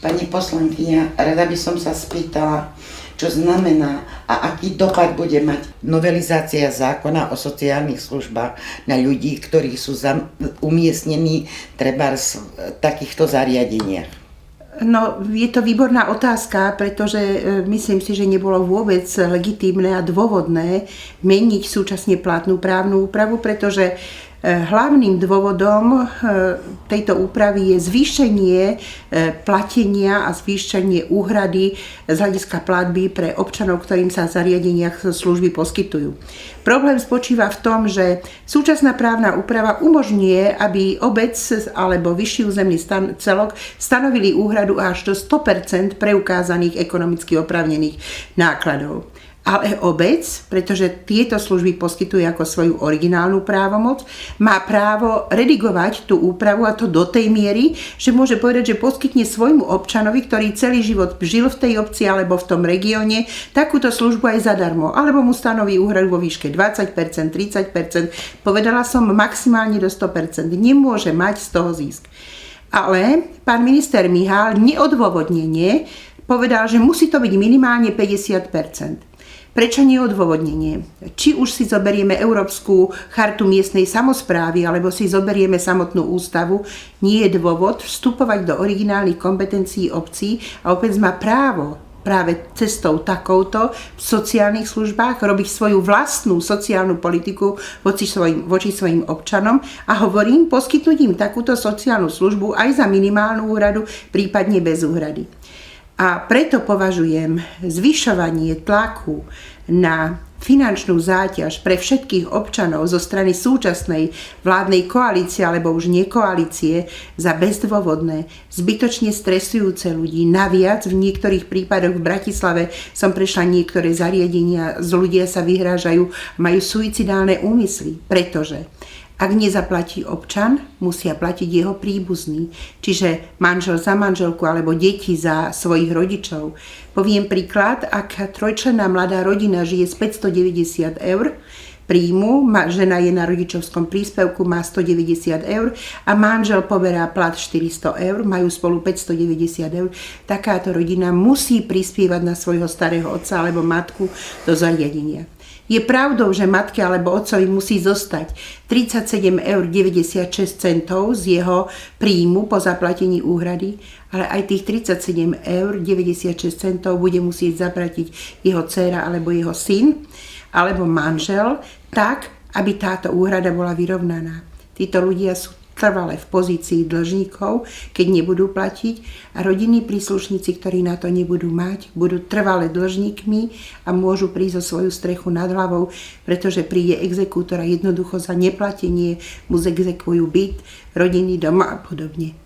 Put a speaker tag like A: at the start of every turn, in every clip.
A: Pani poslankyňa, rada by som sa spýtala, čo znamená a aký dopad bude mať novelizácia zákona o sociálnych službách na ľudí, ktorí sú umiestnení trebárs v takýchto zariadeniach.
B: No, je to výborná otázka, pretože myslím si, že nebolo vôbec legitímne a dôvodné meniť súčasne platnú právnu úpravu, pretože hlavným dôvodom tejto úpravy je zvýšenie platenia a zvýšenie úhrady z hľadiska platby pre občanov, ktorým sa v zariadeniach služby poskytujú. Problém spočíva v tom, že súčasná právna úprava umožňuje, aby obec alebo vyšší územný celok stanovili úhradu až do 100% preukázaných ekonomicky oprávnených nákladov. Ale obec, pretože tieto služby poskytuje ako svoju originálnu právomoc, má právo redigovať tú úpravu, a to do tej miery, že môže povedať, že poskytne svojmu občanovi, ktorý celý život žil v tej obci alebo v tom regióne, takúto službu aj zadarmo. Alebo mu stanoví úhradu vo výške 20%, 30%, povedala som maximálne do 100%. Nemôže mať z toho zisk. Ale pán minister Mihál neodôvodnene povedal, že musí to byť minimálne 50%. Prečo neodôvodnenie? Či už si zoberieme Európsku chartu miestnej samosprávy, alebo si zoberieme samotnú ústavu, nie je dôvod vstupovať do originálnych kompetencií obcí a opäť má právo práve cestou takouto v sociálnych službách robiť svoju vlastnú sociálnu politiku voči svojim občanom a hovorím, poskytnúť im takúto sociálnu službu aj za minimálnu úhradu, prípadne bez úhrady. A preto považujem zvyšovanie tlaku na finančnú záťaž pre všetkých občanov zo strany súčasnej vládnej koalície alebo už nekoalície za bezdôvodné, zbytočne stresujúce ľudí. Naviac v niektorých prípadoch v Bratislave som prešla niektoré zariadenia, ľudia sa vyhrážajú, majú suicidálne úmysly, pretože ak nezaplatí občan, musia platiť jeho príbuzní, čiže manžel za manželku alebo deti za svojich rodičov. Poviem príklad, ak trojčlenná mladá rodina žije z 590 eur príjmu, žena je na rodičovskom príspevku, má 190 eur a manžel poberá plat 400 eur, majú spolu 590 eur, takáto rodina musí prispievať na svojho starého otca alebo matku do zariadenia. Je pravdou, že matke alebo otcovi musí zostať 37,96 eur z jeho príjmu po zaplatení úhrady, ale aj tých 37,96 eur bude musieť zaplatiť jeho dcéra alebo jeho syn alebo manžel tak, aby táto úhrada bola vyrovnaná. Títo ľudia sú trvale v pozícii dlžníkov, keď nebudú platiť, a rodinní príslušníci, ktorí na to nebudú mať, budú trvale dlžníkmi a môžu prísť o svoju strechu nad hlavou, pretože príde exekútor a jednoducho za neplatenie mu zexekujú byt, rodinný dom a podobne.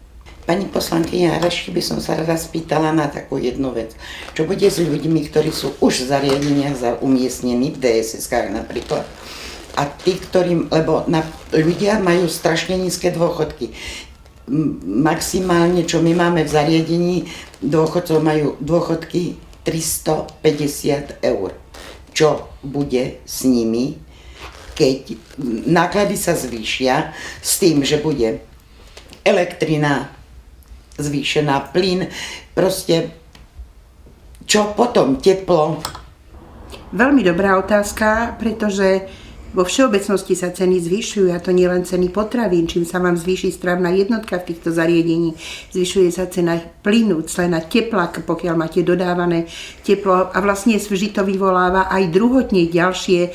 A: Pani poslankyňa, ešte by som sa rada spýtala na takú jednu vec. Čo bude s ľuďmi, ktorí sú už v zariadeniach umiestnení v DSS-kách napríklad? A tí, lebo ľudia majú strašne nízke dôchodky. Maximálne, čo my máme v zariadení, dôchodcov majú dôchodky 350 eur. Čo bude s nimi, keď náklady sa zvýšia s tým, že bude elektrina zvýšená, plyn, proste čo potom, teplo?
B: Veľmi dobrá otázka, pretože vo všeobecnosti sa ceny zvyšujú, a to nie len ceny potravín, čím sa vám zvýši stravná jednotka v týchto zariadení. Zvyšuje sa cena plynu, cena tepla, pokiaľ máte dodávané teplo, a vlastne vždy to vyvoláva aj druhotne ďalšie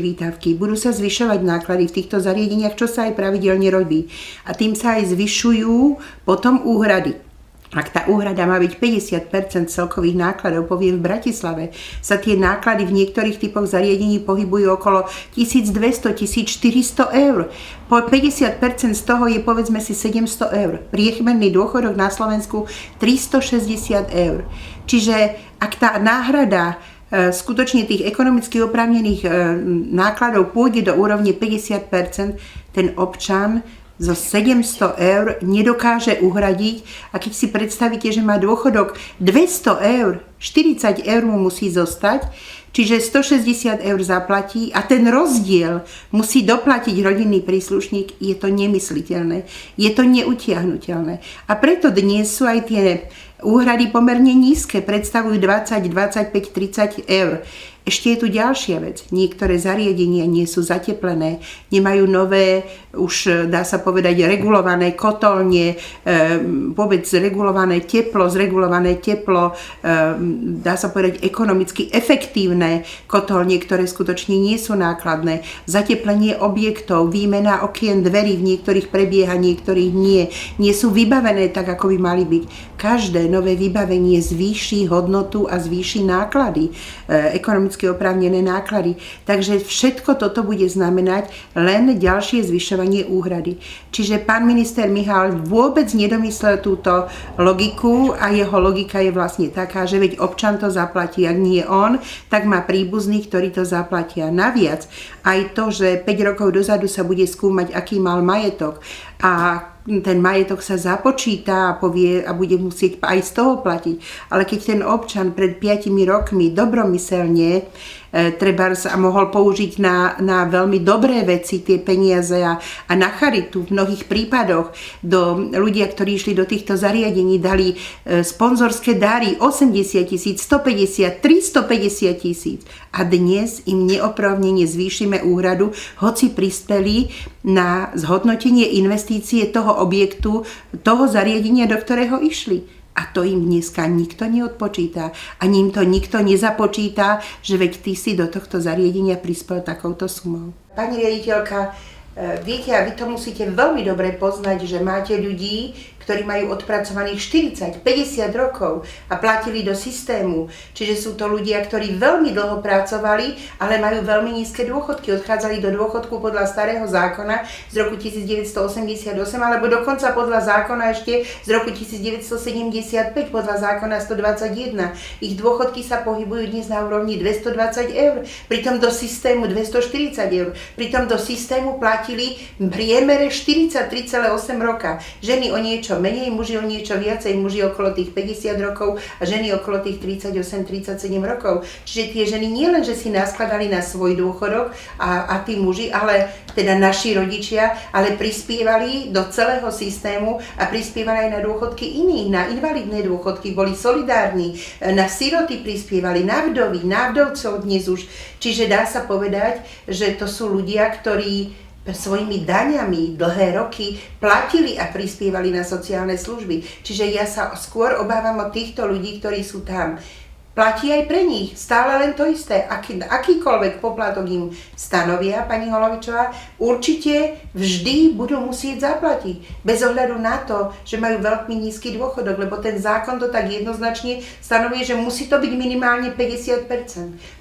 B: výdavky. Budú sa zvyšovať náklady v týchto zariadeniach, čo sa aj pravidelne robí. A tým sa aj zvyšujú potom úhrady. Ak tá úhrada má byť 50% celkových nákladov, poviem v Bratislave, sa tie náklady v niektorých typoch zariadení pohybujú okolo 1200–1400 eur. Po 50% z toho je, povedzme si, 700 eur. Priemerný dôchodok na Slovensku 360 eur. Čiže ak tá náhrada skutočne tých ekonomicky oprávnených nákladov pôjde do úrovne 50%, ten občan zo 700 eur nedokáže uhradiť, a keď si predstavíte, že má dôchodok 200 eur, 40 eur mu musí zostať, Čiže 160 eur zaplatí a ten rozdiel musí doplatiť rodinný príslušník, je to nemysliteľné, je to neutiahnuteľné. A preto dnes sú aj tie úhrady pomerne nízke, predstavujú 20, 25, 30 eur. Ešte je tu ďalšia vec. Niektoré zariadenia nie sú zateplené, nemajú nové, už dá sa povedať, regulované kotolne, vôbec zregulované teplo, dá sa povedať ekonomicky efektívne kotolne, ktoré skutočne nie sú nákladné. Zateplenie objektov, výmena okien, dverí v niektorých prebieha, niektorých nie sú vybavené tak, ako by mali byť. Každé nové vybavenie zvýši hodnotu a zvýši náklady, ekonomicky oprávnené náklady. Takže všetko toto bude znamenať len ďalšie zvyšovanie úhrady. Čiže pán minister Michal vôbec nedomyslel túto logiku a jeho logika je vlastne taká, že veď občan to zaplatí, ak nie on, tak má príbuzných, ktorí to zaplatia. Naviac aj to, že 5 rokov dozadu sa bude skúmať, aký mal majetok a ten majetok sa započíta a povie a bude musieť aj z toho platiť. Ale keď ten občan pred 5 rokmi dobromyselne trebárs a mohol použiť na veľmi dobré veci tie peniaze a na charitu v mnohých prípadoch do ľudia, ktorí išli do týchto zariadení, dali sponzorské dary 80 000, 150 000, 350 000 a dnes im neoprávnene zvýšime úhradu, hoci prispeli na zhodnotenie investície toho objektu, toho zariadenia, do ktorého išli. A to im dneska nikto neodpočíta. Ani im to nikto nezapočíta, že veď ty si do tohto zariadenia prispel takouto sumou. Pani riaditeľka, viete, a vy to musíte veľmi dobre poznať, že máte ľudí, ktorí majú odpracovaných 40, 50 rokov a platili do systému. Čiže sú to ľudia, ktorí veľmi dlho pracovali, ale majú veľmi nízke dôchodky. Odchádzali do dôchodku podľa starého zákona z roku 1988, alebo dokonca podľa zákona ešte z roku 1975, podľa zákona 121. Ich dôchodky sa pohybujú dnes na úrovni 220 eur, pritom do systému 240 eur. Pritom do systému platili v priemere 43,8 roka. Ženy o niečo menej, muži o niečo viacej, muži okolo tých 50 rokov a ženy okolo tých 38-37 rokov. Čiže tie ženy nie len, že si naskladali na svoj dôchodok a tí muži, ale teda naši rodičia, ale prispievali do celého systému a prispievali aj na dôchodky iných, na invalidné dôchodky, boli solidárni, na siroty prispievali, na vdovy, na vdovcov dnes už. Čiže dá sa povedať, že to sú ľudia, ktorí svojimi daňami dlhé roky platili a prispievali na sociálne služby. Čiže ja sa skôr obávam o týchto ľudí, ktorí sú tam. Platí aj pre nich stále len to isté. Akýkoľvek poplatok im stanovia, pani Holovičová, určite vždy budú musieť zaplatiť. Bez ohľadu na to, že majú veľmi nízky dôchodok, lebo ten zákon to tak jednoznačne stanovuje, že musí to byť minimálne 50%.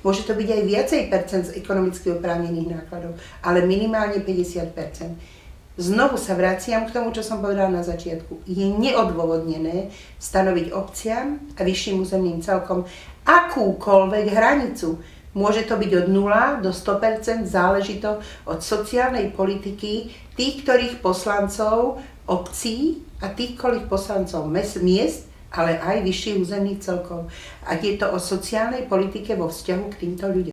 B: Môže to byť aj viacej percent z ekonomicky oprávnených nákladov, ale minimálne 50%. Znovu sa vraciam k tomu, čo som povedala na začiatku. Je neodôvodnené stanoviť obciam a vyšším územným celkom akúkoľvek hranicu. Môže to byť od 0 do 100%, záleží to od sociálnej politiky tých, ktorých poslancov obcí a tých, ktorých poslancov miest, ale aj vyšších územných celkov. Ak je to o sociálnej politike vo vzťahu k týmto ľuďom.